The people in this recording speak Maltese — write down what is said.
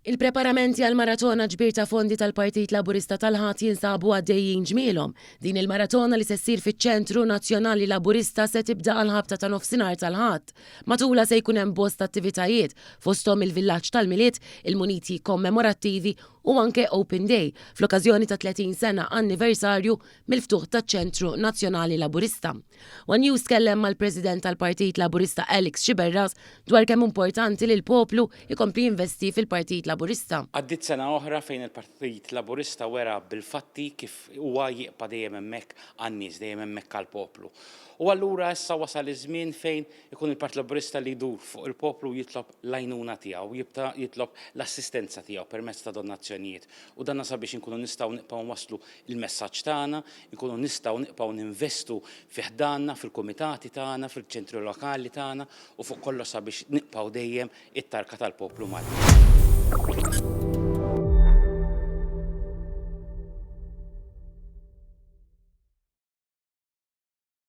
Il-preparamenti għal maratona ġbir ta' fondi tal-Partit Laburista tal-ħadd jinsabu għaddejjin ġmielhom. Din il-maratona li se ssir fiċ-Ċentru Nazzjonali Laburista se tibda għal-ħabta ta' nofsinhar tal-ħadd. Matula se jkun hemm bosta attivitajiet fosthom il-Villaġġ tal-Miliet, il-muniti kommemorattivi u anke Open Day fl-okkażjoni ta' 30 sena anniversarju mill-ftuħ taċ-Ċentru Nazzjonali Laburista. One News tkellem mal-President tal-Partit Laburista Alex Xiberras dwar kemm importanti li l-poplu ikompli jinvesti fil-Partit Laburista. Għaddit sena oħra fejn il-Partit Laburista wera bil-fatti kif huwa jibqa' dejjem hemmhekk għan-nies, dejjem hemmhekk għall-poplu. U allura issa wasal iż-żmien fejn ikun il-Partit Laburista li jdur fuq il-poplu jitlob l-għajnuna tiegħu, jibda jitlob l-assistenza tiegħu permezz ta' donazzjonijiet. U dan sabiex inkunu nistgħu nibqgħu nwasslu il-messaġġ tagħna, inkunu nistgħu nibqgħu ninvestu fi ħdanna, fil-kumitati tagħna, fil-ċentri lokali tagħna u fuq kollox sabiex nibqgħu dejjem it-tarka tal-poplu Malti.